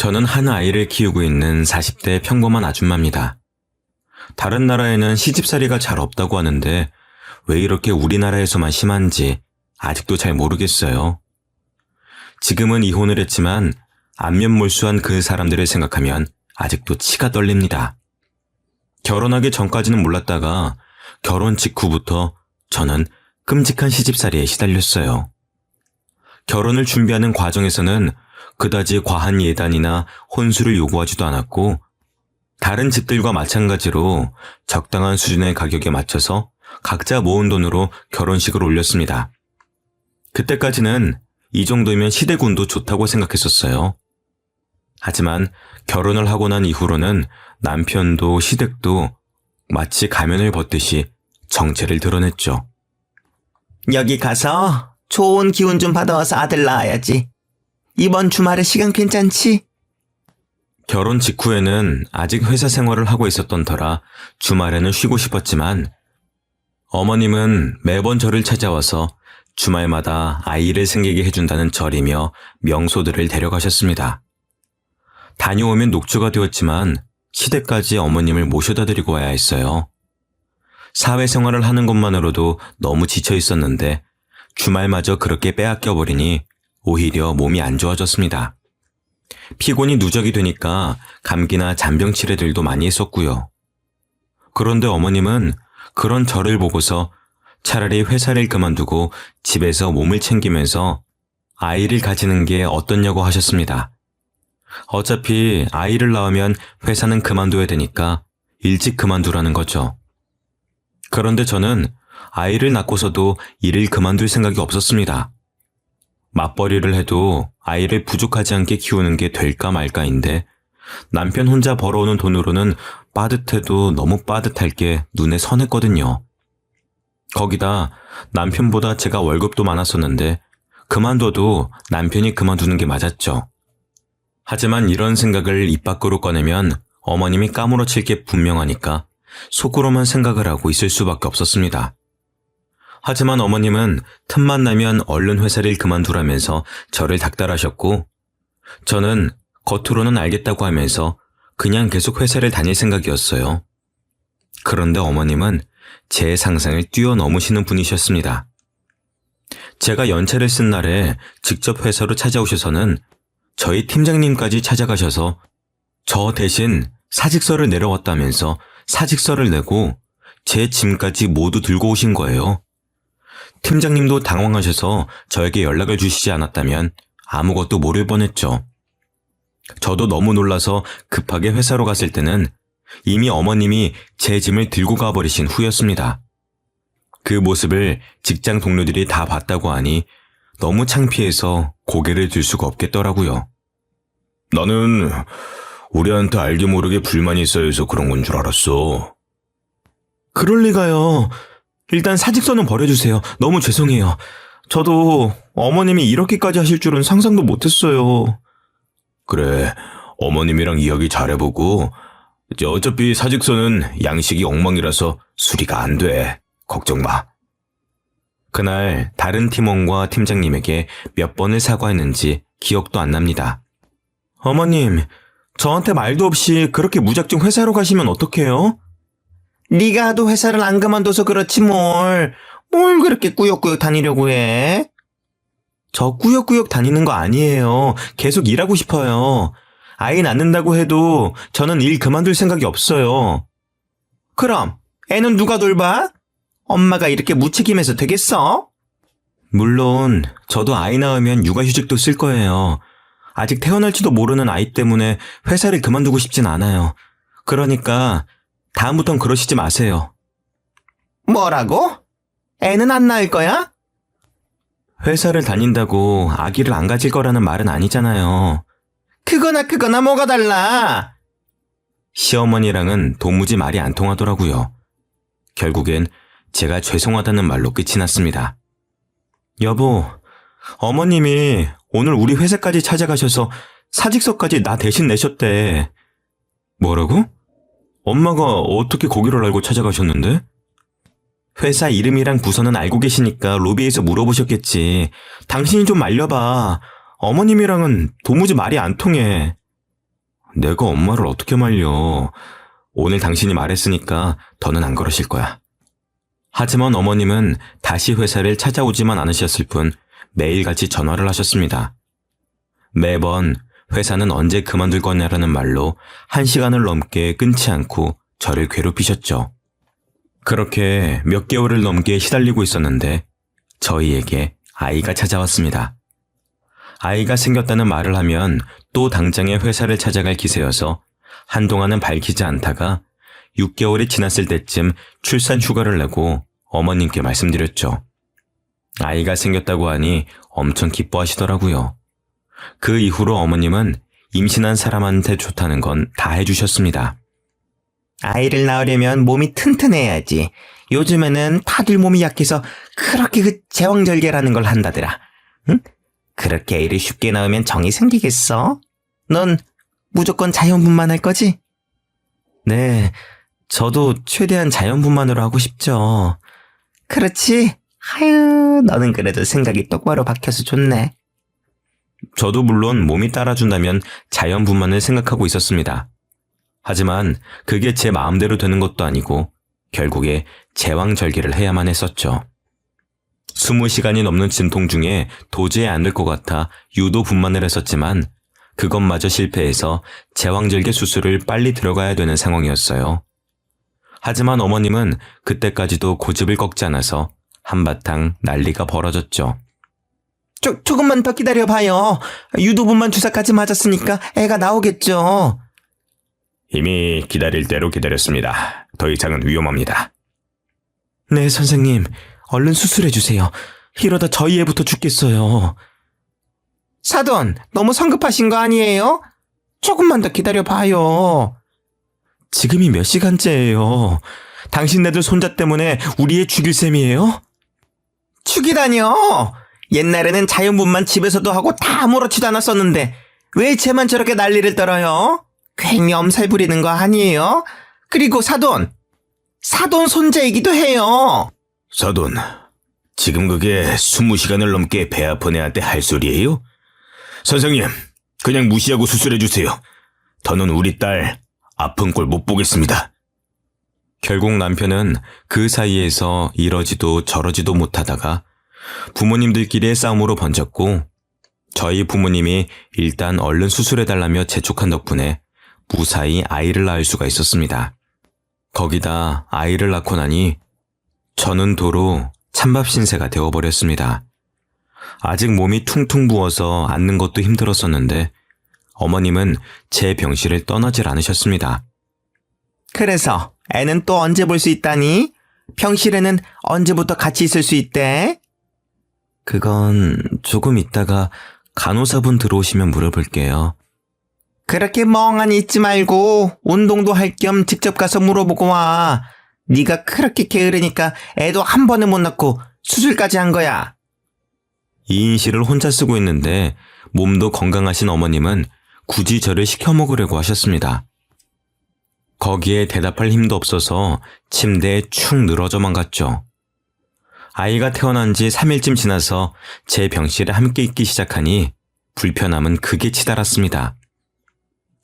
저는 한 아이를 키우고 있는 40대 평범한 아줌마입니다. 다른 나라에는 시집살이가 잘 없다고 하는데 왜 이렇게 우리나라에서만 심한지 아직도 잘 모르겠어요. 지금은 이혼을 했지만 안면몰수한 그 사람들을 생각하면 아직도 치가 떨립니다. 결혼하기 전까지는 몰랐다가 결혼 직후부터 저는 끔찍한 시집살이에 시달렸어요. 결혼을 준비하는 과정에서는 그다지 과한 예단이나 혼수를 요구하지도 않았고 다른 집들과 마찬가지로 적당한 수준의 가격에 맞춰서 각자 모은 돈으로 결혼식을 올렸습니다. 그때까지는 이 정도면 시댁운도 좋다고 생각했었어요. 하지만 결혼을 하고 난 이후로는 남편도 시댁도 마치 가면을 벗듯이 정체를 드러냈죠. 여기 가서 좋은 기운 좀 받아와서 아들 낳아야지. 이번 주말에 시간 괜찮지? 결혼 직후에는 아직 회사 생활을 하고 있었던 터라 주말에는 쉬고 싶었지만 어머님은 매번 저를 찾아와서 주말마다 아이를 생기게 해준다는 절이며 명소들을 데려가셨습니다. 다녀오면 녹초가 되었지만 시댁까지 어머님을 모셔다 드리고 와야 했어요. 사회생활을 하는 것만으로도 너무 지쳐 있었는데 주말마저 그렇게 빼앗겨버리니 오히려 몸이 안 좋아졌습니다. 피곤이 누적이 되니까 감기나 잔병 치레들도 많이 했었고요. 그런데 어머님은 그런 저를 보고서 차라리 회사를 그만두고 집에서 몸을 챙기면서 아이를 가지는 게 어떻냐고 하셨습니다. 어차피 아이를 낳으면 회사는 그만둬야 되니까 일찍 그만두라는 거죠. 그런데 저는 아이를 낳고서도 일을 그만둘 생각이 없었습니다. 맞벌이를 해도 아이를 부족하지 않게 키우는 게 될까 말까인데 남편 혼자 벌어오는 돈으로는 빠듯해도 너무 빠듯할 게 눈에 선했거든요. 거기다 남편보다 제가 월급도 많았었는데 그만둬도 남편이 그만두는 게 맞았죠. 하지만 이런 생각을 입 밖으로 꺼내면 어머님이 까무러칠 게 분명하니까 속으로만 생각을 하고 있을 수밖에 없었습니다. 하지만 어머님은 틈만 나면 얼른 회사를 그만두라면서 저를 닥달하셨고 저는 겉으로는 알겠다고 하면서 그냥 계속 회사를 다닐 생각이었어요. 그런데 어머님은 제 상상을 뛰어넘으시는 분이셨습니다. 제가 연차를 쓴 날에 직접 회사로 찾아오셔서는 저희 팀장님까지 찾아가셔서 저 대신 사직서를 내려왔다면서 사직서를 내고 제 짐까지 모두 들고 오신 거예요. 팀장님도 당황하셔서 저에게 연락을 주시지 않았다면 아무것도 모를 뻔했죠. 저도 너무 놀라서 급하게 회사로 갔을 때는 이미 어머님이 제 짐을 들고 가버리신 후였습니다. 그 모습을 직장 동료들이 다 봤다고 하니 너무 창피해서 고개를 들 수가 없겠더라고요. 나는 우리한테 알게 모르게 불만이 쌓여서 그런 건 줄 알았어. 그럴 리가요. 일단 사직서는 버려주세요. 너무 죄송해요. 저도 어머님이 이렇게까지 하실 줄은 상상도 못했어요. 그래, 어머님이랑 이야기 잘해보고 어차피 사직서는 양식이 엉망이라서 수리가 안 돼. 걱정 마. 그날 다른 팀원과 팀장님에게 몇 번을 사과했는지 기억도 안 납니다. 어머님, 저한테 말도 없이 그렇게 무작정 회사로 가시면 어떡해요? 네가 하도 회사를 안 그만둬서 그렇지 뭘 그렇게 꾸역꾸역 다니려고 해? 저 꾸역꾸역 다니는 거 아니에요. 계속 일하고 싶어요. 아이 낳는다고 해도 저는 일 그만둘 생각이 없어요. 그럼 애는 누가 돌봐? 엄마가 이렇게 무책임해서 되겠어? 물론 저도 아이 낳으면 육아휴직도 쓸 거예요. 아직 태어날지도 모르는 아이 때문에 회사를 그만두고 싶진 않아요. 그러니까 다음부턴 그러시지 마세요. 뭐라고? 애는 안 낳을 거야? 회사를 다닌다고 아기를 안 가질 거라는 말은 아니잖아요. 그거나 뭐가 달라? 시어머니랑은 도무지 말이 안 통하더라고요. 결국엔 제가 죄송하다는 말로 끝이 났습니다. 여보, 어머님이 오늘 우리 회사까지 찾아가셔서 사직서까지 나 대신 내셨대. 뭐라고? 엄마가 어떻게 거기를 알고 찾아가셨는데? 회사 이름이랑 부서는 알고 계시니까 로비에서 물어보셨겠지. 당신이 좀 말려봐. 어머님이랑은 도무지 말이 안 통해. 내가 엄마를 어떻게 말려. 오늘 당신이 말했으니까 더는 안 그러실 거야. 하지만 어머님은 다시 회사를 찾아오지만 않으셨을 뿐 매일같이 전화를 하셨습니다. 매번 회사는 언제 그만둘 거냐라는 말로 1시간을 넘게 끊지 않고 저를 괴롭히셨죠. 그렇게 몇 개월을 넘게 시달리고 있었는데 저희에게 아이가 찾아왔습니다. 아이가 생겼다는 말을 하면 또 당장에 회사를 찾아갈 기세여서 한동안은 밝히지 않다가 6개월이 지났을 때쯤 출산 휴가를 내고 어머님께 말씀드렸죠. 아이가 생겼다고 하니 엄청 기뻐하시더라고요. 그 이후로 어머님은 임신한 사람한테 좋다는 건 다 해주셨습니다. 아이를 낳으려면 몸이 튼튼해야지. 요즘에는 다들 몸이 약해서 그렇게 그 제왕절개라는 걸 한다더라. 응? 그렇게 애를 쉽게 낳으면 정이 생기겠어? 넌 무조건 자연분만할 거지? 네, 저도 최대한 자연분만으로 하고 싶죠. 그렇지? 아유, 너는 그래도 생각이 똑바로 박혀서 좋네. 저도 물론 몸이 따라준다면 자연분만을 생각하고 있었습니다. 하지만 그게 제 마음대로 되는 것도 아니고 결국에 제왕절개를 해야만 했었죠. 20시간이 넘는 진통 중에 도저히 안 될 것 같아 유도 분만을 했었지만 그것마저 실패해서 제왕절개 수술을 빨리 들어가야 되는 상황이었어요. 하지만 어머님은 그때까지도 고집을 꺾지 않아서 한바탕 난리가 벌어졌죠. 조금만 더 기다려봐요. 유도분만 주사까지 맞았으니까 애가 나오겠죠. 이미 기다릴 대로 기다렸습니다. 더 이상은 위험합니다. 네, 선생님. 얼른 수술해주세요. 이러다 저희 애부터 죽겠어요. 사돈, 너무 성급하신 거 아니에요? 조금만 더 기다려봐요. 지금이 몇 시간째예요? 당신네들 손자 때문에 우리 애 죽일 셈이에요? 죽이다뇨! 옛날에는 자연분만 집에서도 하고 다 아무렇지도 않았었는데 왜 쟤만 저렇게 난리를 떨어요? 괜히 엄살 부리는 거 아니에요? 그리고 사돈 손자이기도 해요. 사돈, 지금 그게 20시간을 넘게 배 아픈 애한테 할 소리예요? 선생님, 그냥 무시하고 수술해주세요. 더는 우리 딸 아픈 꼴 못 보겠습니다. 결국 남편은 그 사이에서 이러지도 저러지도 못하다가 부모님들끼리의 싸움으로 번졌고 저희 부모님이 일단 얼른 수술해달라며 재촉한 덕분에 무사히 아이를 낳을 수가 있었습니다. 거기다 아이를 낳고 나니 저는 도로 찬밥 신세가 되어버렸습니다. 아직 몸이 퉁퉁 부어서 앉는 것도 힘들었었는데 어머님은 제 병실을 떠나질 않으셨습니다. 그래서 애는 또 언제 볼 수 있다니? 병실에는 언제부터 같이 있을 수 있대? 그건 조금 있다가 간호사분 들어오시면 물어볼게요. 그렇게 멍하니 있지 말고 운동도 할 겸 직접 가서 물어보고 와. 네가 그렇게 게으르니까 애도 한 번에 못 낳고 수술까지 한 거야. 2인실을 혼자 쓰고 있는데 몸도 건강하신 어머님은 굳이 저를 시켜 먹으려고 하셨습니다. 거기에 대답할 힘도 없어서 침대에 축 늘어져만 갔죠. 아이가 태어난 지 3일쯤 지나서 제 병실에 함께 있기 시작하니 불편함은 극에 치달았습니다.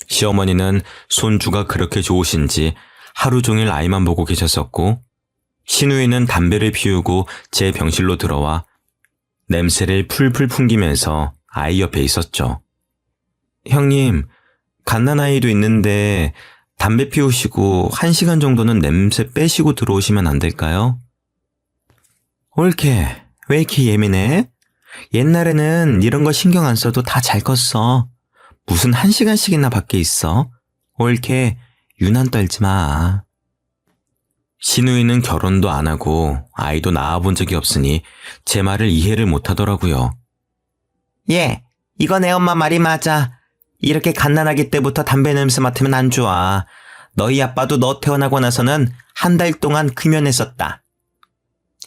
시어머니는 손주가 그렇게 좋으신지 하루 종일 아이만 보고 계셨었고 시누이는 담배를 피우고 제 병실로 들어와 냄새를 풀풀 풍기면서 아이 옆에 있었죠. 형님, 갓난아이도 있는데 담배 피우시고 1시간 정도는 냄새 빼시고 들어오시면 안 될까요? 옳게, 왜 이렇게 예민해? 옛날에는 이런 거 신경 안 써도 다 잘 컸어. 무슨 1시간씩이나 밖에 있어? 옳게, 유난 떨지 마. 시누이는 결혼도 안 하고 아이도 낳아본 적이 없으니 제 말을 이해를 못 하더라고요. 예, 이거 내 엄마 말이 맞아. 이렇게 갓난아기 때부터 담배 냄새 맡으면 안 좋아. 너희 아빠도 너 태어나고 나서는 한 달 동안 금연했었다.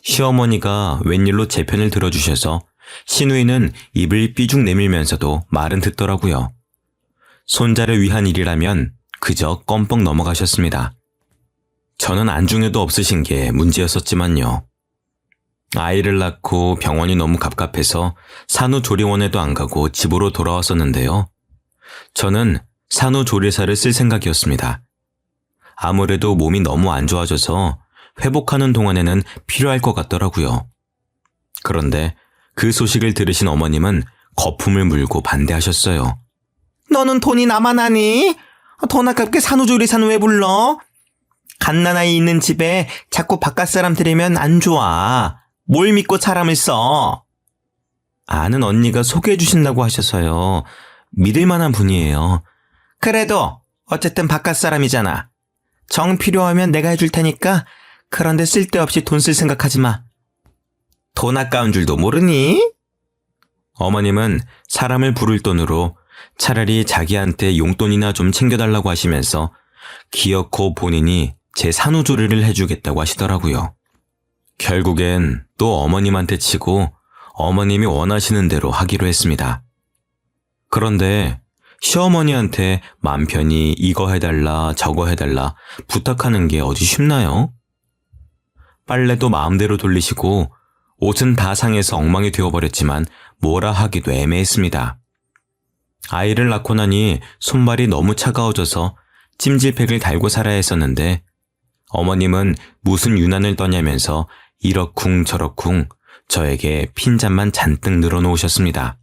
시어머니가 웬일로 제 편을 들어주셔서 시누이는 입을 삐죽 내밀면서도 말은 듣더라고요. 손자를 위한 일이라면 그저 껌뻑 넘어가셨습니다. 저는 안중에도 없으신 게 문제였었지만요. 아이를 낳고 병원이 너무 갑갑해서 산후조리원에도 안 가고 집으로 돌아왔었는데요. 저는 산후조리사를 쓸 생각이었습니다. 아무래도 몸이 너무 안 좋아져서 회복하는 동안에는 필요할 것 같더라고요. 그런데 그 소식을 들으신 어머님은 거품을 물고 반대하셨어요. 너는 돈이 남아나니? 돈 아깝게 산후조리사는 왜 불러? 갓난아이 있는 집에 자꾸 바깥 사람 들이면 안 좋아. 뭘 믿고 사람을 써? 아는 언니가 소개해 주신다고 하셔서요. 믿을 만한 분이에요. 그래도 어쨌든 바깥 사람이잖아. 정 필요하면 내가 해줄 테니까 그런데 쓸데없이 돈 쓸 생각하지 마. 돈 아까운 줄도 모르니? 어머님은 사람을 부를 돈으로 차라리 자기한테 용돈이나 좀 챙겨달라고 하시면서 기어코 본인이 제 산후조리를 해주겠다고 하시더라고요. 결국엔 또 어머님한테 치고 어머님이 원하시는 대로 하기로 했습니다. 그런데 시어머니한테 맘 편히 이거 해달라 저거 해달라 부탁하는 게 어디 쉽나요? 빨래도 마음대로 돌리시고 옷은 다 상해서 엉망이 되어버렸지만 뭐라 하기도 애매했습니다. 아이를 낳고 나니 손발이 너무 차가워져서 찜질팩을 달고 살아야 했었는데 어머님은 무슨 유난을 떠냐면서 이러쿵 저러쿵 저에게 핀잔만 잔뜩 늘어놓으셨습니다.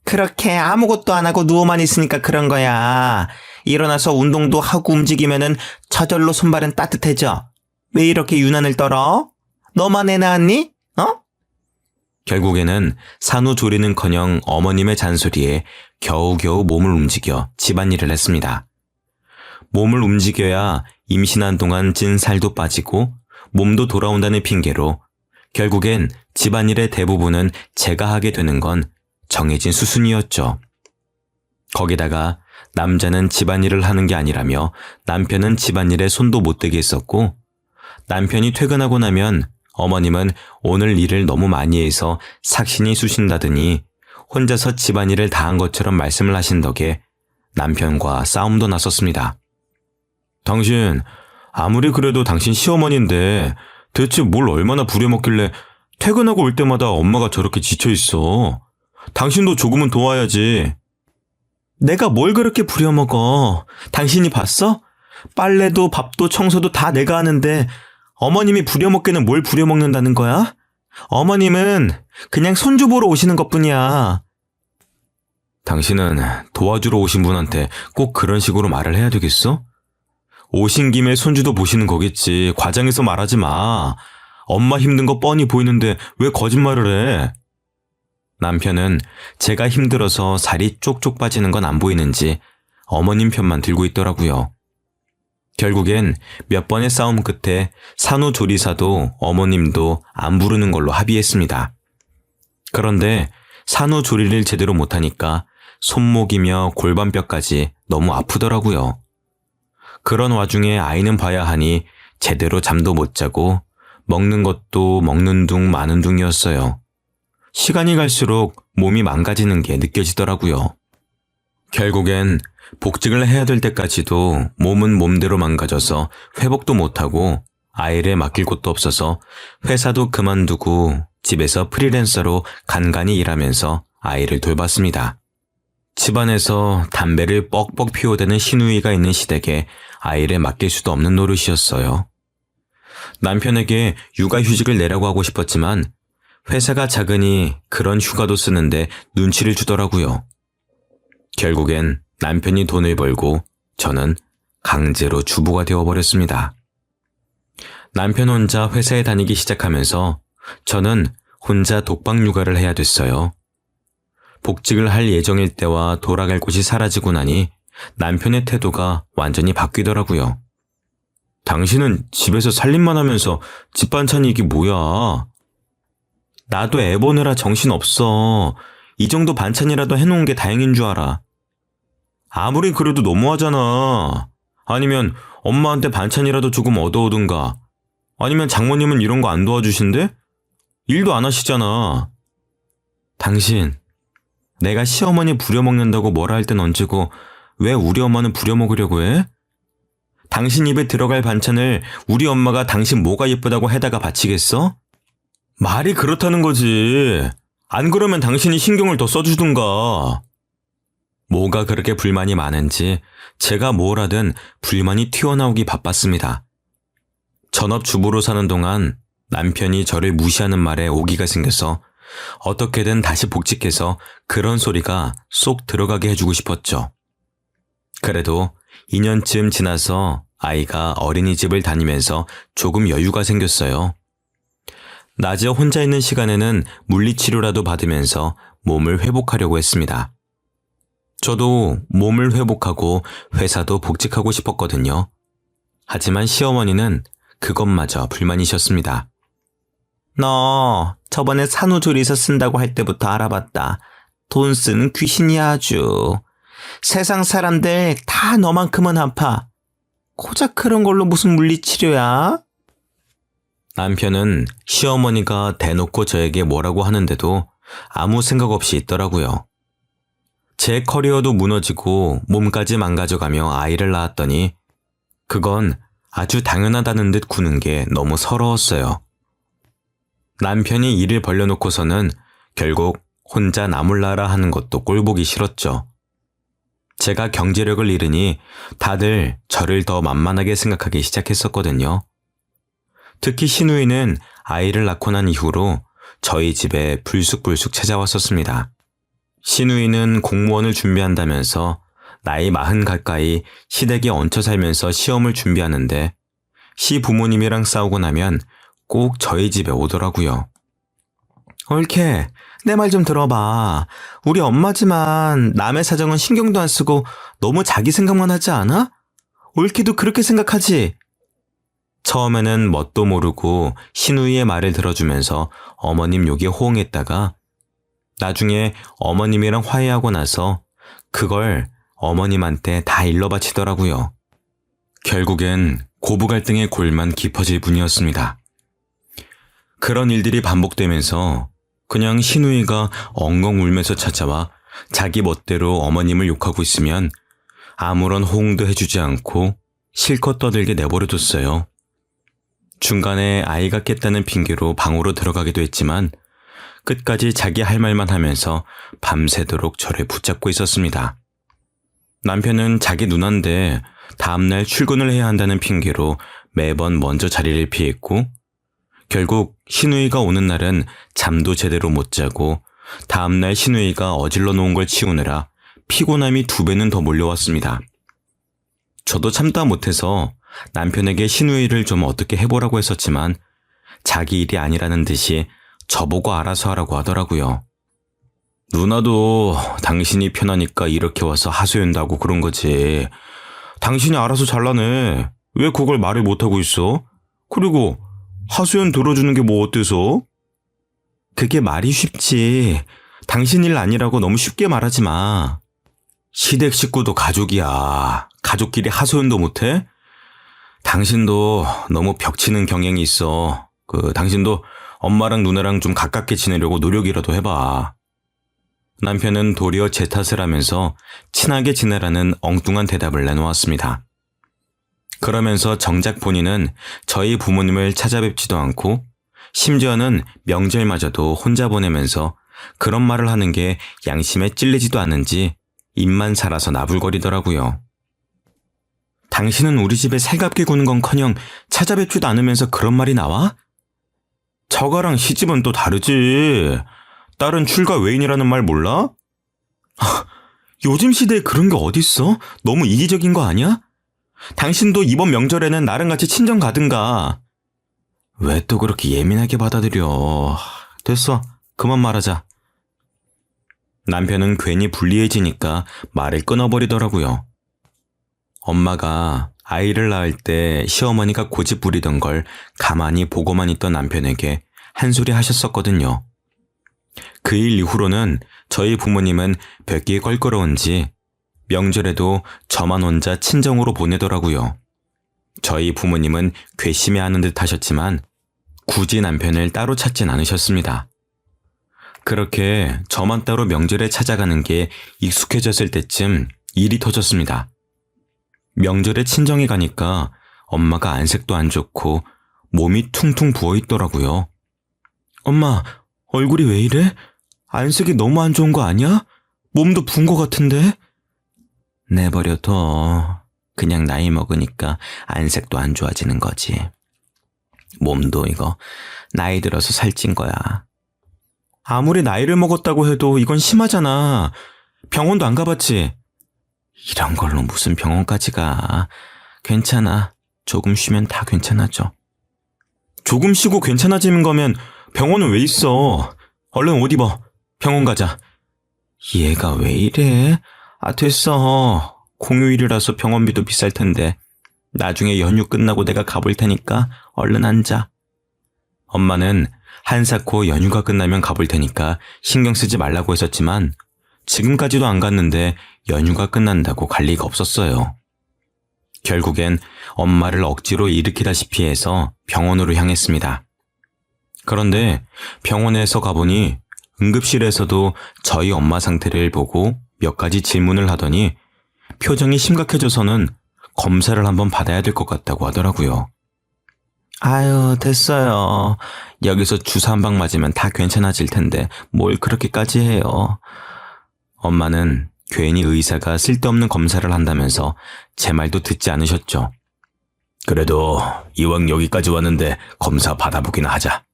그렇게 아무것도 안 하고 누워만 있으니까 그런 거야. 일어나서 운동도 하고 움직이면은 저절로 손발은 따뜻해져. 왜 이렇게 유난을 떨어? 너만 애 낳았니? 결국에는 산후조리는커녕 어머님의 잔소리에 겨우겨우 몸을 움직여 집안일을 했습니다. 몸을 움직여야 임신한 동안 찐 살도 빠지고 몸도 돌아온다는 핑계로 결국엔 집안일의 대부분은 제가 하게 되는 건 정해진 수순이었죠. 거기다가 남자는 집안일을 하는 게 아니라며 남편은 집안일에 손도 못 대게 했었고 남편이 퇴근하고 나면 어머님은 오늘 일을 너무 많이 해서 삭신이 쑤신다더니 혼자서 집안일을 다 한 것처럼 말씀을 하신 덕에 남편과 싸움도 났었습니다. 당신 아무리 그래도 당신 시어머니인데 대체 뭘 얼마나 부려먹길래 퇴근하고 올 때마다 엄마가 저렇게 지쳐있어. 당신도 조금은 도와야지. 내가 뭘 그렇게 부려먹어. 당신이 봤어? 빨래도 밥도 청소도 다 내가 하는데 어머님이 부려먹기는 뭘 부려먹는다는 거야? 어머님은 그냥 손주 보러 오시는 것뿐이야. 당신은 도와주러 오신 분한테 꼭 그런 식으로 말을 해야 되겠어? 오신 김에 손주도 보시는 거겠지. 과장해서 말하지 마. 엄마 힘든 거 뻔히 보이는데 왜 거짓말을 해? 남편은 제가 힘들어서 살이 쪽쪽 빠지는 건 안 보이는지 어머님 편만 들고 있더라고요. 결국엔 몇 번의 싸움 끝에 산후조리사도 어머님도 안 부르는 걸로 합의했습니다. 그런데 산후조리를 제대로 못하니까 손목이며 골반뼈까지 너무 아프더라고요. 그런 와중에 아이는 봐야 하니 제대로 잠도 못 자고 먹는 것도 먹는 둥 마는 둥이었어요. 시간이 갈수록 몸이 망가지는 게 느껴지더라고요. 결국엔 복직을 해야 될 때까지도 몸은 몸대로 망가져서 회복도 못하고 아이를 맡길 곳도 없어서 회사도 그만두고 집에서 프리랜서로 간간히 일하면서 아이를 돌봤습니다. 집안에서 담배를 뻑뻑 피워대는 시누이가 있는 시댁에 아이를 맡길 수도 없는 노릇이었어요. 남편에게 육아휴직을 내라고 하고 싶었지만 회사가 작으니 그런 휴가도 쓰는데 눈치를 주더라고요. 결국엔 남편이 돈을 벌고 저는 강제로 주부가 되어버렸습니다. 남편 혼자 회사에 다니기 시작하면서 저는 혼자 독박 육아를 해야 됐어요. 복직을 할 예정일 때와 돌아갈 곳이 사라지고 나니 남편의 태도가 완전히 바뀌더라고요. 당신은 집에서 살림만 하면서 집 반찬이 이게 뭐야? 나도 애 보느라 정신없어. 이 정도 반찬이라도 해놓은 게 다행인 줄 알아. 아무리 그래도 너무하잖아. 아니면 엄마한테 반찬이라도 조금 얻어오든가. 아니면 장모님은 이런 거 안 도와주신대? 일도 안 하시잖아. 당신, 내가 시어머니 부려먹는다고 뭐라 할 땐 언제고 왜 우리 엄마는 부려먹으려고 해? 당신 입에 들어갈 반찬을 우리 엄마가 당신 뭐가 예쁘다고 해다가 바치겠어? 말이 그렇다는 거지. 안 그러면 당신이 신경을 더 써주든가. 뭐가 그렇게 불만이 많은지 제가 뭘 하든 불만이 튀어나오기 바빴습니다. 전업주부로 사는 동안 남편이 저를 무시하는 말에 오기가 생겨서 어떻게든 다시 복직해서 그런 소리가 쏙 들어가게 해주고 싶었죠. 그래도 2년쯤 지나서 아이가 어린이집을 다니면서 조금 여유가 생겼어요. 낮에 혼자 있는 시간에는 물리치료라도 받으면서 몸을 회복하려고 했습니다. 저도 몸을 회복하고 회사도 복직하고 싶었거든요. 하지만 시어머니는 그것마저 불만이셨습니다. 너 저번에 산후조리사 쓴다고 할 때부터 알아봤다. 돈 쓰는 귀신이야 아주. 세상 사람들 다 너만큼은 아파. 고작 그런 걸로 무슨 물리치료야? 남편은 시어머니가 대놓고 저에게 뭐라고 하는데도 아무 생각 없이 있더라고요. 제 커리어도 무너지고 몸까지 망가져가며 아이를 낳았더니 그건 아주 당연하다는 듯 구는 게 너무 서러웠어요. 남편이 일을 벌려놓고서는 결국 혼자 나몰라라 하는 것도 꼴보기 싫었죠. 제가 경제력을 잃으니 다들 저를 더 만만하게 생각하기 시작했었거든요. 특히 시누이는 아이를 낳고 난 이후로 저희 집에 불쑥불쑥 찾아왔었습니다. 시누이는 공무원을 준비한다면서 나이 40 가까이 시댁에 얹혀 살면서 시험을 준비하는데 시부모님이랑 싸우고 나면 꼭 저희 집에 오더라고요. 옳게 내 말 좀 들어봐. 우리 엄마지만 남의 사정은 신경도 안 쓰고 너무 자기 생각만 하지 않아? 옳게도 그렇게 생각하지? 처음에는 뭣도 모르고 시누이의 말을 들어주면서 어머님 욕에 호응했다가 나중에 어머님이랑 화해하고 나서 그걸 어머님한테 다 일러바치더라고요. 결국엔 고부 갈등의 골만 깊어질 뿐이었습니다. 그런 일들이 반복되면서 그냥 시누이가 엉엉 울면서 찾아와 자기 멋대로 어머님을 욕하고 있으면 아무런 호응도 해주지 않고 실컷 떠들게 내버려뒀어요. 중간에 아이가 깼다는 핑계로 방으로 들어가기도 했지만 끝까지 자기 할 말만 하면서 밤새도록 저를 붙잡고 있었습니다. 남편은 자기 누나인데 다음날 출근을 해야 한다는 핑계로 매번 먼저 자리를 피했고 결국 시누이가 오는 날은 잠도 제대로 못 자고 다음날 시누이가 어질러 놓은 걸 치우느라 피곤함이 2배는 더 몰려왔습니다. 저도 참다 못해서 남편에게 시누이를 좀 어떻게 해보라고 했었지만 자기 일이 아니라는 듯이 저보고 알아서 하라고 하더라고요. 누나도 당신이 편하니까 이렇게 와서 하소연다고 그런 거지. 당신이 알아서 잘라내. 왜 그걸 말을 못하고 있어? 그리고 하소연 들어주는 게 뭐 어때서? 그게 말이 쉽지. 당신 일 아니라고 너무 쉽게 말하지 마. 시댁 식구도 가족이야. 가족끼리 하소연도 못해? 당신도 너무 벽치는 경향이 있어. 당신도 엄마랑 누나랑 좀 가깝게 지내려고 노력이라도 해봐. 남편은 도리어 제 탓을 하면서 친하게 지내라는 엉뚱한 대답을 내놓았습니다. 그러면서 정작 본인은 저희 부모님을 찾아뵙지도 않고 심지어는 명절마저도 혼자 보내면서 그런 말을 하는 게 양심에 찔리지도 않은지 입만 살아서 나불거리더라고요. 당신은 우리 집에 살갑게 구는 건커녕 찾아뵙지도 않으면서 그런 말이 나와? 처가랑 시집은 또 다르지. 딸은 출가 외인이라는 말 몰라? 요즘 시대에 그런 게 어딨어? 너무 이기적인 거 아니야? 당신도 이번 명절에는 나랑 같이 친정 가든가. 왜 또 그렇게 예민하게 받아들여. 됐어. 그만 말하자. 남편은 괜히 불리해지니까 말을 끊어버리더라고요. 엄마가 아이를 낳을 때 시어머니가 고집 부리던 걸 가만히 보고만 있던 남편에게 한 소리 하셨었거든요. 그 일 이후로는 저희 부모님은 뵙기 껄끄러운지 명절에도 저만 혼자 친정으로 보내더라고요. 저희 부모님은 괘씸해하는 듯 하셨지만 굳이 남편을 따로 찾진 않으셨습니다. 그렇게 저만 따로 명절에 찾아가는 게 익숙해졌을 때쯤 일이 터졌습니다. 명절에 친정에 가니까 엄마가 안색도 안 좋고 몸이 퉁퉁 부어있더라고요. 엄마, 얼굴이 왜 이래? 안색이 너무 안 좋은 거 아니야? 몸도 부은 거 같은데? 내버려둬. 그냥 나이 먹으니까 안색도 안 좋아지는 거지. 몸도 이거 나이 들어서 살찐 거야. 아무리 나이를 먹었다고 해도 이건 심하잖아. 병원도 안 가봤지? 이런 걸로 무슨 병원까지 가. 괜찮아. 조금 쉬면 다 괜찮아져. 조금 쉬고 괜찮아지는 거면 병원은 왜 있어? 얼른 옷 입어. 병원 가자. 얘가 왜 이래? 됐어. 공휴일이라서 병원비도 비쌀 텐데. 나중에 연휴 끝나고 내가 가볼 테니까 얼른 앉아. 엄마는 한사코 연휴가 끝나면 가볼 테니까 신경 쓰지 말라고 했었지만 지금까지도 안 갔는데 연휴가 끝난다고 갈 리가 없었어요. 결국엔 엄마를 억지로 일으키다시피 해서 병원으로 향했습니다. 그런데 병원에서 가보니 응급실에서도 저희 엄마 상태를 보고 몇 가지 질문을 하더니 표정이 심각해져서는 검사를 한번 받아야 될 것 같다고 하더라고요. 아유, 됐어요. 여기서 주사 한 방 맞으면 다 괜찮아질 텐데 뭘 그렇게까지 해요. 엄마는 괜히 의사가 쓸데없는 검사를 한다면서 제 말도 듣지 않으셨죠. 그래도 이왕 여기까지 왔는데 검사 받아보기나 하자.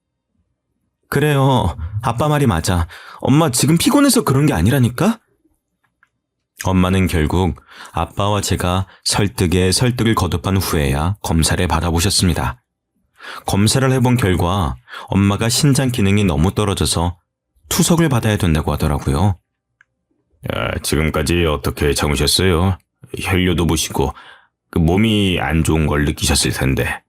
그래요. 아빠 말이 맞아. 엄마 지금 피곤해서 그런 게 아니라니까? 엄마는 결국 아빠와 제가 설득에 설득을 거듭한 후에야 검사를 받아보셨습니다. 검사를 해본 결과 엄마가 신장 기능이 너무 떨어져서 투석을 받아야 된다고 하더라고요. 지금까지 어떻게 참으셨어요? 혈류도 보시고 몸이 안 좋은 걸 느끼셨을 텐데.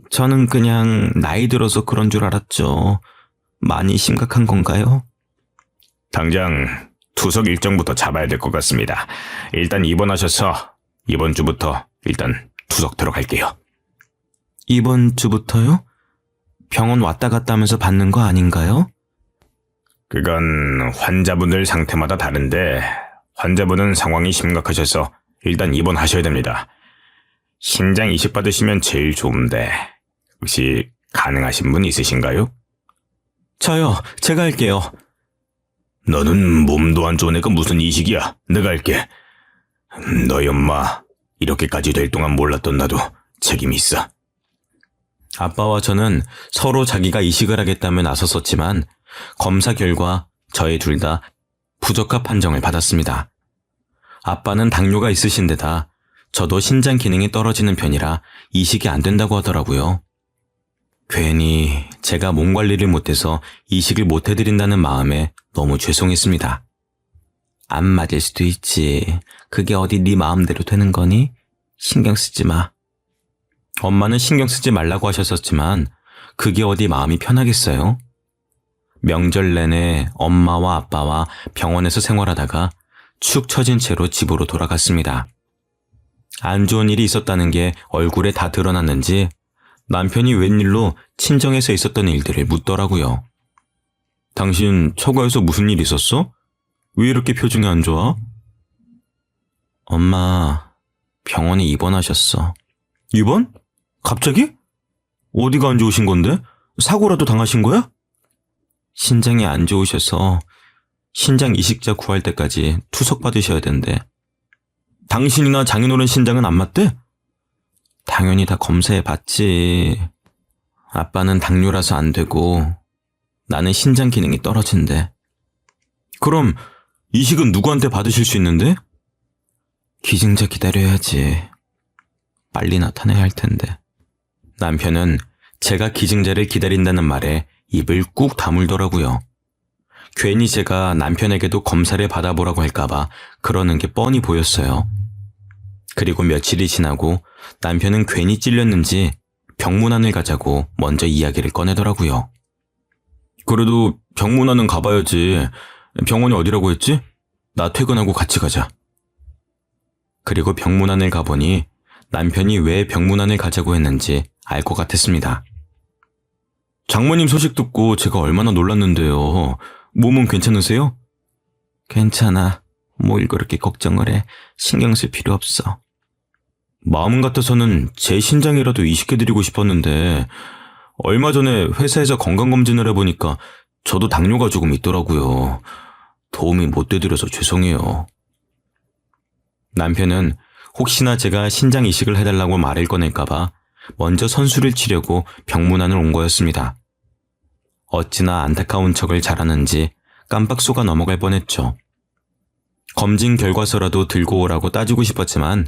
저는 그냥 나이 들어서 그런 줄 알았죠. 많이 심각한 건가요? 당장 투석 일정부터 잡아야 될 것 같습니다. 일단 입원하셔서 이번 주부터 일단 투석 들어갈게요. 이번 주부터요? 병원 왔다 갔다 하면서 받는 거 아닌가요? 그건 환자분들 상태마다 다른데 환자분은 상황이 심각하셔서 일단 입원하셔야 됩니다. 신장 이식 받으시면 제일 좋은데 혹시 가능하신 분 있으신가요? 저요. 제가 할게요. 너는 몸도 안 좋은 애가 무슨 이식이야. 내가 할게. 너희 엄마 이렇게까지 될 동안 몰랐던 나도 책임이 있어. 아빠와 저는 서로 자기가 이식을 하겠다며 나섰었지만 검사 결과 저희 둘 다 부적합 판정을 받았습니다. 아빠는 당뇨가 있으신 데다 저도 신장 기능이 떨어지는 편이라 이식이 안 된다고 하더라고요. 괜히 제가 몸 관리를 못해서 이식을 못 해드린다는 마음에 너무 죄송했습니다. 안 맞을 수도 있지. 그게 어디 네 마음대로 되는 거니? 신경 쓰지 마. 엄마는 신경 쓰지 말라고 하셨었지만 그게 어디 마음이 편하겠어요? 명절 내내 엄마와 아빠와 병원에서 생활하다가 축 처진 채로 집으로 돌아갔습니다. 안 좋은 일이 있었다는 게 얼굴에 다 드러났는지 남편이 웬일로 친정에서 있었던 일들을 묻더라고요. 당신 처가에서 무슨 일 있었어? 왜 이렇게 표정이 안 좋아? 엄마, 병원에 입원하셨어. 입원? 갑자기? 어디가 안 좋으신 건데? 사고라도 당하신 거야? 신장이 안 좋으셔서 신장 이식자 구할 때까지 투석 받으셔야 된대. 당신이나 장인어른 신장은 안 맞대? 당연히 다 검사해 봤지. 아빠는 당뇨라서 안 되고 나는 신장 기능이 떨어진대. 그럼 이식은 누구한테 받으실 수 있는데? 기증자 기다려야지. 빨리 나타나야 할 텐데. 남편은 제가 기증자를 기다린다는 말에 입을 꾹 다물더라고요. 괜히 제가 남편에게도 검사를 받아보라고 할까봐 그러는 게 뻔히 보였어요. 그리고 며칠이 지나고 남편은 괜히 찔렸는지 병문안을 가자고 먼저 이야기를 꺼내더라고요. 그래도 병문안은 가봐야지. 병원이 어디라고 했지? 나 퇴근하고 같이 가자. 그리고 병문안을 가보니 남편이 왜 병문안을 가자고 했는지 알 것 같았습니다. 장모님 소식 듣고 제가 얼마나 놀랐는데요. 몸은 괜찮으세요? 괜찮아. 뭘 그렇게 걱정을 해. 신경 쓸 필요 없어. 마음 같아서는 제 신장이라도 이식해드리고 싶었는데 얼마 전에 회사에서 건강검진을 해보니까 저도 당뇨가 조금 있더라고요. 도움이 못 돼드려서 죄송해요. 남편은 혹시나 제가 신장 이식을 해달라고 말을 꺼낼까봐 먼저 선수를 치려고 병문안을 온 거였습니다. 어찌나 안타까운 척을 잘하는지 깜빡 속아 넘어갈 뻔했죠. 검진 결과서라도 들고 오라고 따지고 싶었지만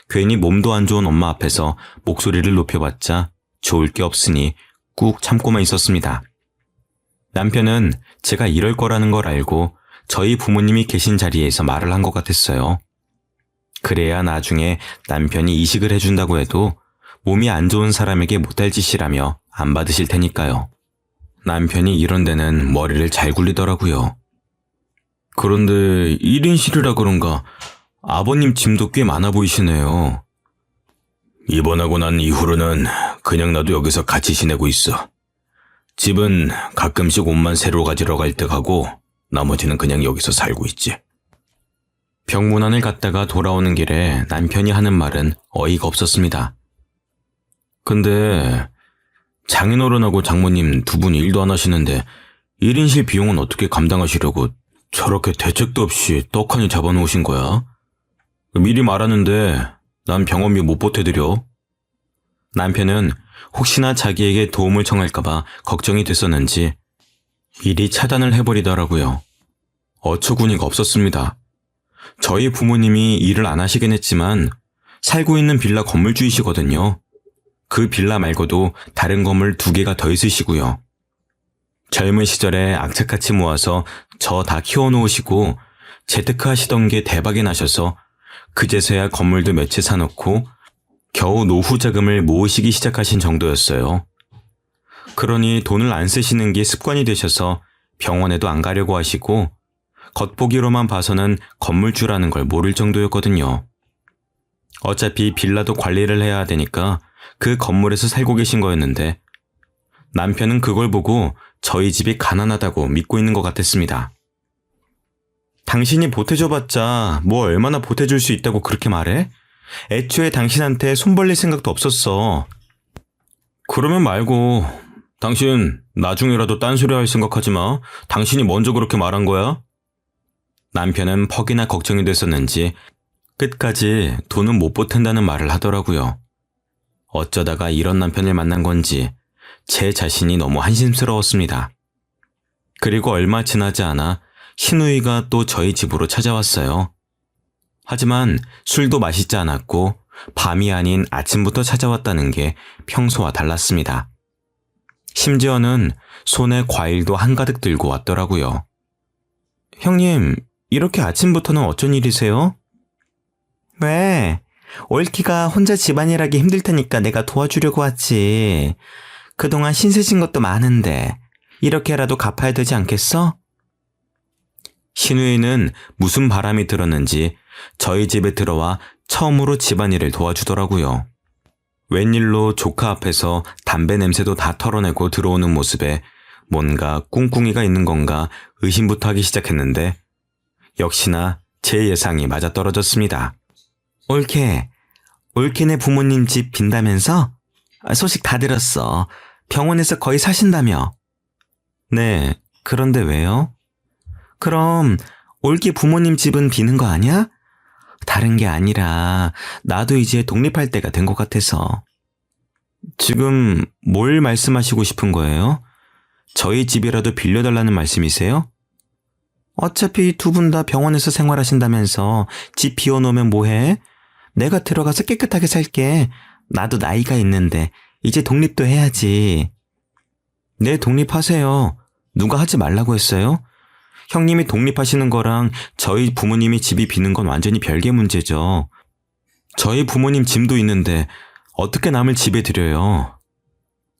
괜히 몸도 안 좋은 엄마 앞에서 목소리를 높여봤자 좋을 게 없으니 꾹 참고만 있었습니다. 남편은 제가 이럴 거라는 걸 알고 저희 부모님이 계신 자리에서 말을 한 것 같았어요. 그래야 나중에 남편이 이식을 해준다고 해도 몸이 안 좋은 사람에게 못할 짓이라며 안 받으실 테니까요. 남편이 이런 데는 머리를 잘 굴리더라고요. 그런데 1인실이라 그런가 아버님 짐도 꽤 많아 보이시네요. 입원하고 난 이후로는 그냥 나도 여기서 같이 지내고 있어. 집은 가끔씩 옷만 새로 가지러 갈 때 가고 나머지는 그냥 여기서 살고 있지. 병문안을 갔다가 돌아오는 길에 남편이 하는 말은 어이가 없었습니다. 근데 장인어른하고 장모님 두 분 일도 안 하시는데 1인실 비용은 어떻게 감당하시려고 저렇게 대책도 없이 떡하니 잡아놓으신 거야? 미리 말하는데 난 병원비 못 보태드려. 남편은 혹시나 자기에게 도움을 청할까봐 걱정이 됐었는지 일이 차단을 해버리더라고요. 어처구니가 없었습니다. 저희 부모님이 일을 안 하시긴 했지만 살고 있는 빌라 건물주이시거든요. 그 빌라 말고도 다른 건물 2개가 더 있으시고요. 젊은 시절에 악착같이 모아서 저 다 키워놓으시고 재테크 하시던 게 대박이 나셔서 그제서야 건물도 몇 채 사놓고 겨우 노후 자금을 모으시기 시작하신 정도였어요. 그러니 돈을 안 쓰시는 게 습관이 되셔서 병원에도 안 가려고 하시고 겉보기로만 봐서는 건물주라는 걸 모를 정도였거든요. 어차피 빌라도 관리를 해야 되니까 그 건물에서 살고 계신 거였는데 남편은 그걸 보고 저희 집이 가난하다고 믿고 있는 것 같았습니다. 당신이 보태줘봤자 뭐 얼마나 보태줄 수 있다고 그렇게 말해? 애초에 당신한테 손 벌릴 생각도 없었어. 그러면 말고 당신 나중에라도 딴소리 할 생각하지 마. 당신이 먼저 그렇게 말한 거야? 남편은 퍽이나 걱정이 됐었는지 끝까지 돈은 못 보탠다는 말을 하더라고요. 어쩌다가 이런 남편을 만난 건지 제 자신이 너무 한심스러웠습니다. 그리고 얼마 지나지 않아 신우이가 또 저희 집으로 찾아왔어요. 하지만 술도 마시지 않았고 밤이 아닌 아침부터 찾아왔다는 게 평소와 달랐습니다. 심지어는 손에 과일도 한가득 들고 왔더라고요. 형님, 이렇게 아침부터는 어쩐 일이세요? 왜? 올키가 혼자 집안일 하기 힘들 테니까 내가 도와주려고 왔지. 그동안 신세진 것도 많은데 이렇게라도 갚아야 되지 않겠어? 신우이는 무슨 바람이 들었는지 저희 집에 들어와 처음으로 집안일을 도와주더라고요. 웬일로 조카 앞에서 담배 냄새도 다 털어내고 들어오는 모습에 뭔가 꿍꿍이가 있는 건가 의심부터 하기 시작했는데 역시나 제 예상이 맞아떨어졌습니다. 올케네 부모님 집 빈다면서? 소식 다 들었어. 병원에서 거의 사신다며. 네, 그런데 왜요? 그럼 올케 부모님 집은 비는 거 아니야? 다른 게 아니라 나도 이제 독립할 때가 된 것 같아서. 지금 뭘 말씀하시고 싶은 거예요? 저희 집이라도 빌려달라는 말씀이세요? 어차피 두 분 다 병원에서 생활하신다면서 집 비워놓으면 뭐해? 내가 들어가서 깨끗하게 살게. 나도 나이가 있는데 이제 독립도 해야지. 네, 독립하세요. 누가 하지 말라고 했어요? 형님이 독립하시는 거랑 저희 부모님이 집이 비는 건 완전히 별개 문제죠. 저희 부모님 짐도 있는데 어떻게 남을 집에 들여요?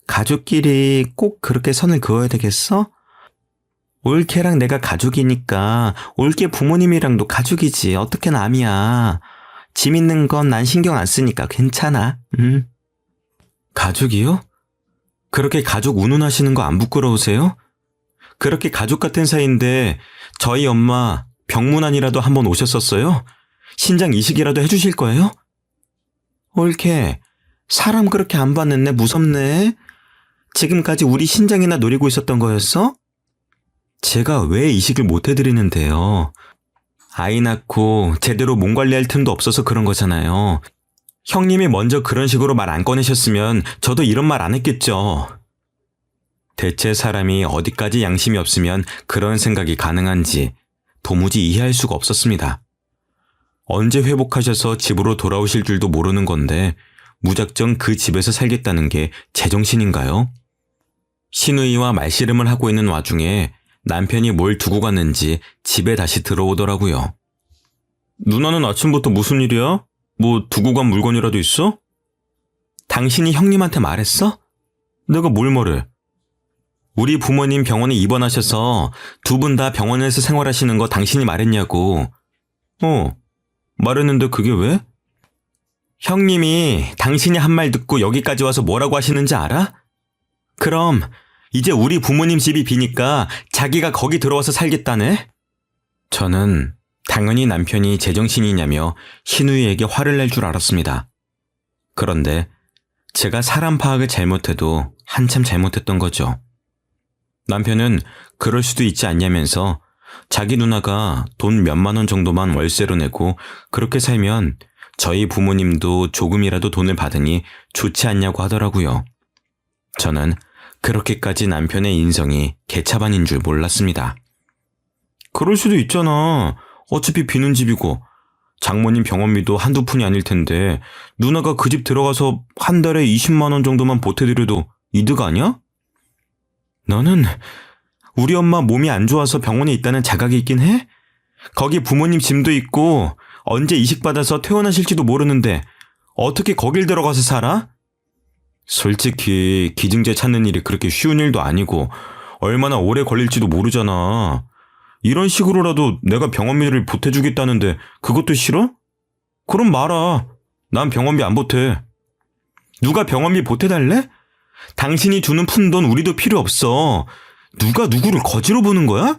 가족끼리 꼭 그렇게 선을 그어야 되겠어? 올케랑 내가 가족이니까 올케 부모님이랑도 가족이지. 어떻게 남이야. 짐 있는 건 난 신경 안 쓰니까 괜찮아. 가족이요? 그렇게 가족 운운하시는 거 안 부끄러우세요? 그렇게 가족 같은 사이인데 저희 엄마 병문안이라도 한번 오셨었어요? 신장 이식이라도 해주실 거예요? 올케, 사람 그렇게 안 봤는데 무섭네. 지금까지 우리 신장이나 노리고 있었던 거였어? 제가 왜 이식을 못 해드리는데요? 아이 낳고 제대로 몸 관리할 틈도 없어서 그런 거잖아요. 형님이 먼저 그런 식으로 말 안 꺼내셨으면 저도 이런 말 안 했겠죠. 대체 사람이 어디까지 양심이 없으면 그런 생각이 가능한지 도무지 이해할 수가 없었습니다. 언제 회복하셔서 집으로 돌아오실 줄도 모르는 건데 무작정 그 집에서 살겠다는 게 제정신인가요? 시누이와 말씨름을 하고 있는 와중에 남편이 뭘 두고 갔는지 집에 다시 들어오더라고요. 누나는 아침부터 무슨 일이야? 뭐 두고 간 물건이라도 있어? 당신이 형님한테 말했어? 내가 뭘 말해? 우리 부모님 병원에 입원하셔서 두 분 다 병원에서 생활하시는 거 당신이 말했냐고. 말했는데 그게 왜? 형님이 당신이 한 말 듣고 여기까지 와서 뭐라고 하시는지 알아? 그럼 이제 우리 부모님 집이 비니까 자기가 거기 들어와서 살겠다네? 저는 당연히 남편이 제정신이냐며 시누이에게 화를 낼 줄 알았습니다. 그런데 제가 사람 파악을 잘못해도 한참 잘못했던 거죠. 남편은 그럴 수도 있지 않냐면서 자기 누나가 돈 몇만 원 정도만 월세로 내고 그렇게 살면 저희 부모님도 조금이라도 돈을 받으니 좋지 않냐고 하더라고요. 저는 그렇게까지 남편의 인성이 개차반인 줄 몰랐습니다. 그럴 수도 있잖아. 어차피 비는 집이고 장모님 병원비도 한두 푼이 아닐 텐데 누나가 그 집 들어가서 한 달에 20만 원 정도만 보태드려도 이득 아니야? 너는 우리 엄마 몸이 안 좋아서 병원에 있다는 자각이 있긴 해? 거기 부모님 짐도 있고 언제 이식받아서 퇴원하실지도 모르는데 어떻게 거길 들어가서 살아? 솔직히 기증제 찾는 일이 그렇게 쉬운 일도 아니고 얼마나 오래 걸릴지도 모르잖아. 이런 식으로라도 내가 병원비를 보태주겠다는데 그것도 싫어? 그럼 말아. 난 병원비 안 보태. 누가 병원비 보태달래? 당신이 주는 푼돈 우리도 필요 없어. 누가 누구를 거지로 보는 거야?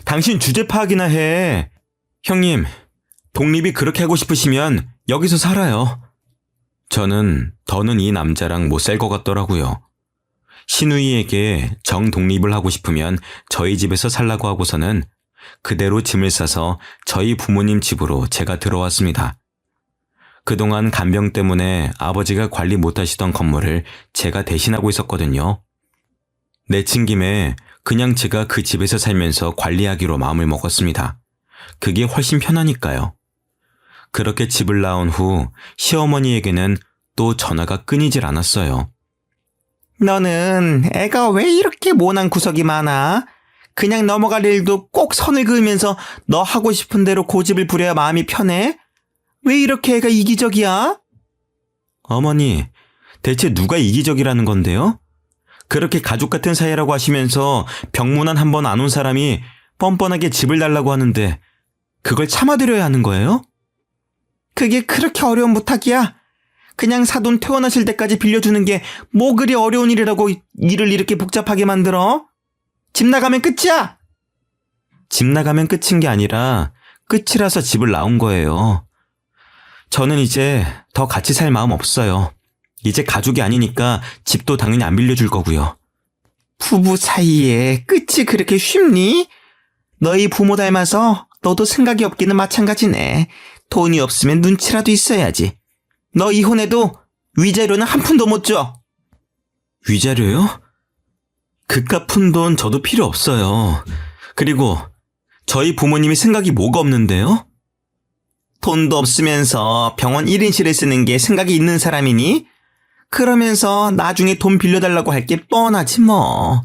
당신 주제 파악이나 해. 형님, 독립이 그렇게 하고 싶으시면 여기서 살아요. 저는 더는 이 남자랑 못 살 것 같더라고요. 시누이에게 정독립을 하고 싶으면 저희 집에서 살라고 하고서는 그대로 짐을 싸서 저희 부모님 집으로 제가 들어왔습니다. 그동안 간병 때문에 아버지가 관리 못하시던 건물을 제가 대신하고 있었거든요. 내친 김에 그냥 제가 그 집에서 살면서 관리하기로 마음을 먹었습니다. 그게 훨씬 편하니까요. 그렇게 집을 나온 후 시어머니에게는 또 전화가 끊이질 않았어요. 너는 애가 왜 이렇게 모난 구석이 많아? 그냥 넘어갈 일도 꼭 선을 그으면서 너 하고 싶은 대로 고집을 부려야 마음이 편해? 왜 이렇게 애가 이기적이야? 어머니, 대체 누가 이기적이라는 건데요? 그렇게 가족 같은 사이라고 하시면서 병문안 한 번 안 온 사람이 뻔뻔하게 집을 달라고 하는데 그걸 참아드려야 하는 거예요? 그게 그렇게 어려운 부탁이야? 그냥 사돈 퇴원하실 때까지 빌려주는 게 뭐 그리 어려운 일이라고 일을 이렇게 복잡하게 만들어? 집 나가면 끝이야! 집 나가면 끝인 게 아니라 끝이라서 집을 나온 거예요. 저는 이제 더 같이 살 마음 없어요. 이제 가족이 아니니까 집도 당연히 안 빌려줄 거고요. 부부 사이에 끝이 그렇게 쉽니? 너희 부모 닮아서 너도 생각이 없기는 마찬가지네. 돈이 없으면 눈치라도 있어야지. 너 이혼해도 위자료는 한 푼도 못 줘. 위자료요? 그깟 푼돈 저도 필요 없어요. 그리고 저희 부모님이 생각이 뭐가 없는데요? 돈도 없으면서 병원 1인실을 쓰는 게 생각이 있는 사람이니? 그러면서 나중에 돈 빌려달라고 할 게 뻔하지 뭐.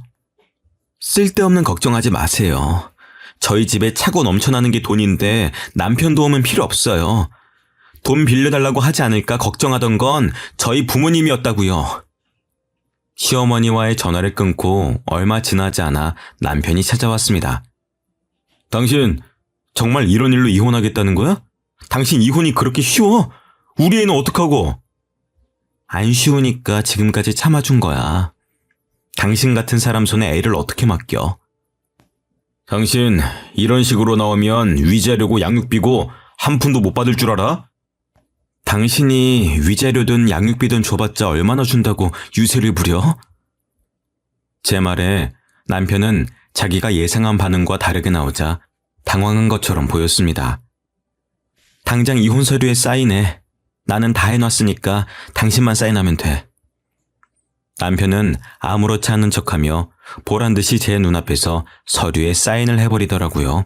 쓸데없는 걱정하지 마세요. 저희 집에 차고 넘쳐나는 게 돈인데 남편 도움은 필요 없어요. 돈 빌려달라고 하지 않을까 걱정하던 건 저희 부모님이었다고요. 시어머니와의 전화를 끊고 얼마 지나지 않아 남편이 찾아왔습니다. 당신 정말 이런 일로 이혼하겠다는 거야? 당신 이혼이 그렇게 쉬워? 우리 애는 어떡하고? 안 쉬우니까 지금까지 참아준 거야. 당신 같은 사람 손에 애를 어떻게 맡겨? 당신 이런 식으로 나오면 위자료고 양육비고 한 푼도 못 받을 줄 알아? 당신이 위자료든 양육비든 줘봤자 얼마나 준다고 유세를 부려? 제 말에 남편은 자기가 예상한 반응과 다르게 나오자 당황한 것처럼 보였습니다. 당장 이혼 서류에 사인해. 나는 다 해놨으니까 당신만 사인하면 돼. 남편은 아무렇지 않은 척하며 보란듯이 제 눈앞에서 서류에 사인을 해버리더라고요.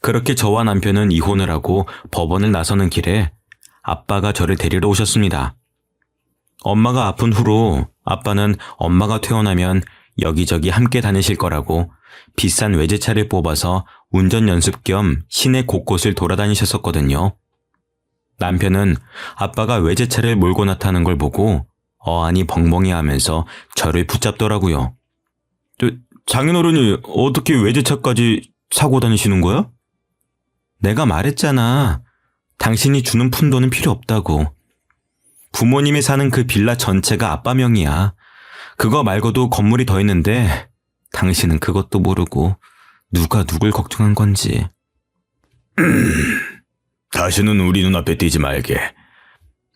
그렇게 저와 남편은 이혼을 하고 법원을 나서는 길에 아빠가 저를 데리러 오셨습니다. 엄마가 아픈 후로 아빠는 엄마가 퇴원하면 여기저기 함께 다니실 거라고 비싼 외제차를 뽑아서 운전 연습 겸 시내 곳곳을 돌아다니셨었거든요. 남편은 아빠가 외제차를 몰고 나타나는 걸 보고 어안이 벙벙해 하면서 저를 붙잡더라고요. 장인어른이 어떻게 외제차까지 사고 다니시는 거야? 내가 말했잖아. 당신이 주는 푼돈은 필요 없다고. 부모님이 사는 그 빌라 전체가 아빠 명이야. 그거 말고도 건물이 더 있는데 당신은 그것도 모르고 누가 누굴 걱정한 건지. 다시는 우리 눈앞에 띄지 말게.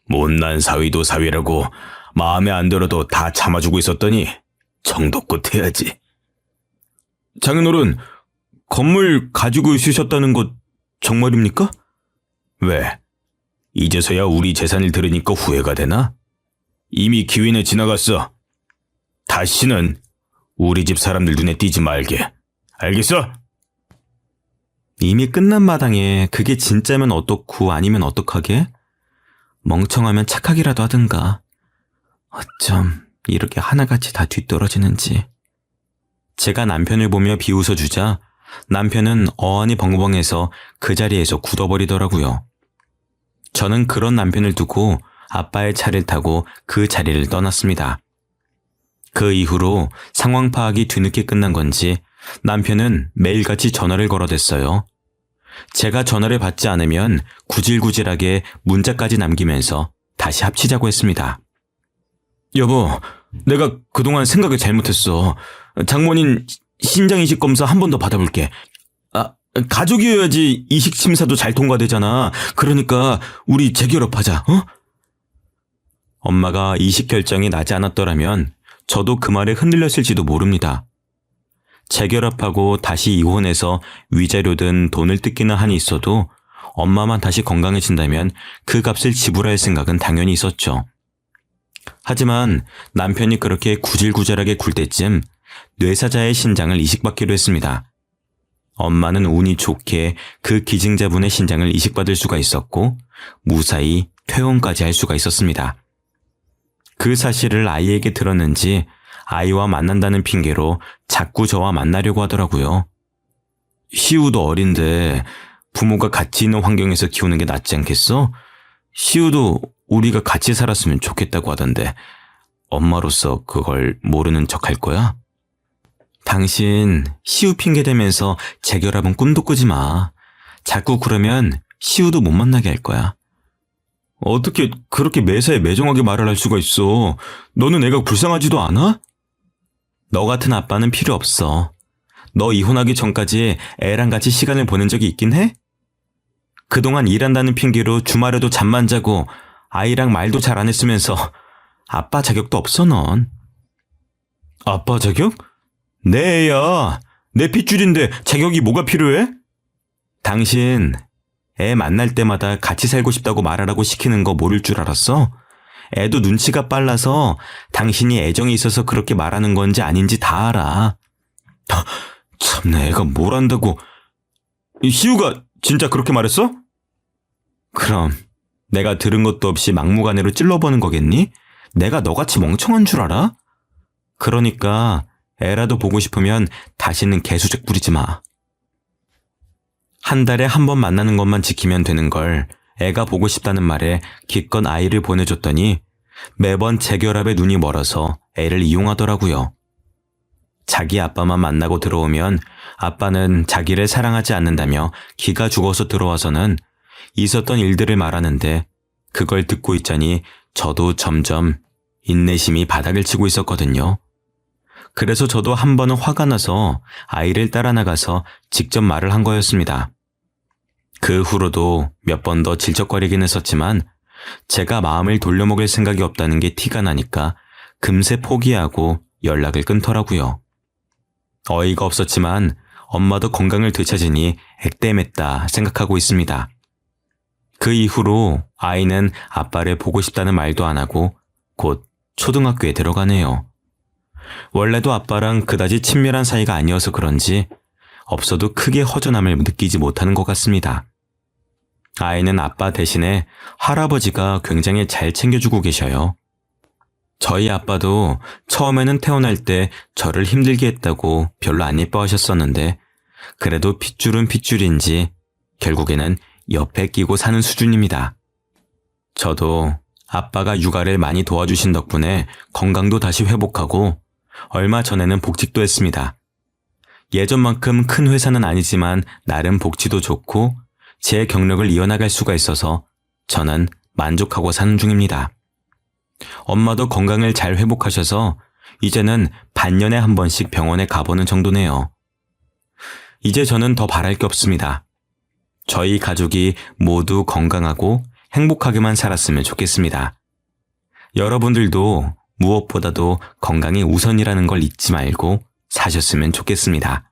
못난 사위도 사위라고 마음에 안 들어도 다 참아주고 있었더니 정도껏 해야지. 장인어른, 건물 가지고 있으셨다는 것 정말입니까? 왜? 이제서야 우리 재산을 들으니까 후회가 되나? 이미 기회는 지나갔어. 다시는 우리 집 사람들 눈에 띄지 말게. 알겠어? 이미 끝난 마당에 그게 진짜면 어떻고 아니면 어떡하게? 멍청하면 착하기라도 하든가. 어쩜 이렇게 하나같이 다 뒤떨어지는지. 제가 남편을 보며 비웃어주자 남편은 어안이 벙벙해서 그 자리에서 굳어버리더라고요. 저는 그런 남편을 두고 아빠의 차를 타고 그 자리를 떠났습니다. 그 이후로 상황 파악이 뒤늦게 끝난 건지 남편은 매일같이 전화를 걸어댔어요. 제가 전화를 받지 않으면 구질구질하게 문자까지 남기면서 다시 합치자고 했습니다. 여보, 내가 그동안 생각을 잘못했어. 장모님 신장이식 검사 한 번 더 받아볼게. 가족이어야지 이식 심사도 잘 통과되잖아. 그러니까 우리 재결합하자. 어? 엄마가 이식 결정이 나지 않았더라면 저도 그 말에 흔들렸을지도 모릅니다. 재결합하고 다시 이혼해서 위자료든 돈을 뜯기는 한이 있어도 엄마만 다시 건강해진다면 그 값을 지불할 생각은 당연히 있었죠. 하지만 남편이 그렇게 구질구질하게 굴 때쯤 뇌사자의 신장을 이식받기로 했습니다. 엄마는 운이 좋게 그 기증자분의 신장을 이식받을 수가 있었고 무사히 퇴원까지 할 수가 있었습니다. 그 사실을 아이에게 들었는지 아이와 만난다는 핑계로 자꾸 저와 만나려고 하더라고요. 시우도 어린데 부모가 같이 있는 환경에서 키우는 게 낫지 않겠어? 시우도 우리가 같이 살았으면 좋겠다고 하던데 엄마로서 그걸 모르는 척 할 거야? 당신 시우 핑계 대면서 재결합은 꿈도 꾸지 마. 자꾸 그러면 시우도 못 만나게 할 거야. 어떻게 그렇게 매사에 매정하게 말을 할 수가 있어? 너는 애가 불쌍하지도 않아? 너 같은 아빠는 필요 없어. 너 이혼하기 전까지 애랑 같이 시간을 보낸 적이 있긴 해? 그동안 일한다는 핑계로 주말에도 잠만 자고 아이랑 말도 잘 안 했으면서 아빠 자격도 없어 넌. 아빠 자격? 내 애야. 내 핏줄인데 자격이 뭐가 필요해? 당신 애 만날 때마다 같이 살고 싶다고 말하라고 시키는 거 모를 줄 알았어? 애도 눈치가 빨라서 당신이 애정이 있어서 그렇게 말하는 건지 아닌지 다 알아. 참내 애가 뭘 안다고. 시우가 진짜 그렇게 말했어? 그럼 내가 들은 것도 없이 막무가내로 찔러보는 거겠니? 내가 너같이 멍청한 줄 알아? 그러니까 애라도 보고 싶으면 다시는 개수작 부리지 마. 한 달에 한 번 만나는 것만 지키면 되는 걸 애가 보고 싶다는 말에 기껏 아이를 보내줬더니 매번 재결합에 눈이 멀어서 애를 이용하더라고요. 자기 아빠만 만나고 들어오면 아빠는 자기를 사랑하지 않는다며 기가 죽어서 들어와서는 있었던 일들을 말하는데 그걸 듣고 있자니 저도 점점 인내심이 바닥을 치고 있었거든요. 그래서 저도 한 번은 화가 나서 아이를 따라 나가서 직접 말을 한 거였습니다. 그 후로도 몇 번 더 질척거리긴 했었지만 제가 마음을 돌려먹을 생각이 없다는 게 티가 나니까 금세 포기하고 연락을 끊더라고요. 어이가 없었지만 엄마도 건강을 되찾으니 액땜했다 생각하고 있습니다. 그 이후로 아이는 아빠를 보고 싶다는 말도 안 하고 곧 초등학교에 들어가네요. 원래도 아빠랑 그다지 친밀한 사이가 아니어서 그런지 없어도 크게 허전함을 느끼지 못하는 것 같습니다. 아이는 아빠 대신에 할아버지가 굉장히 잘 챙겨주고 계셔요. 저희 아빠도 처음에는 태어날 때 저를 힘들게 했다고 별로 안 예뻐하셨었는데 그래도 핏줄은 핏줄인지 결국에는 옆에 끼고 사는 수준입니다. 저도 아빠가 육아를 많이 도와주신 덕분에 건강도 다시 회복하고 얼마 전에는 복직도 했습니다. 예전만큼 큰 회사는 아니지만 나름 복지도 좋고 제 경력을 이어나갈 수가 있어서 저는 만족하고 사는 중입니다. 엄마도 건강을 잘 회복하셔서 이제는 반년에 한 번씩 병원에 가보는 정도네요. 이제 저는 더 바랄 게 없습니다. 저희 가족이 모두 건강하고 행복하게만 살았으면 좋겠습니다. 여러분들도 무엇보다도 건강이 우선이라는 걸 잊지 말고 사셨으면 좋겠습니다.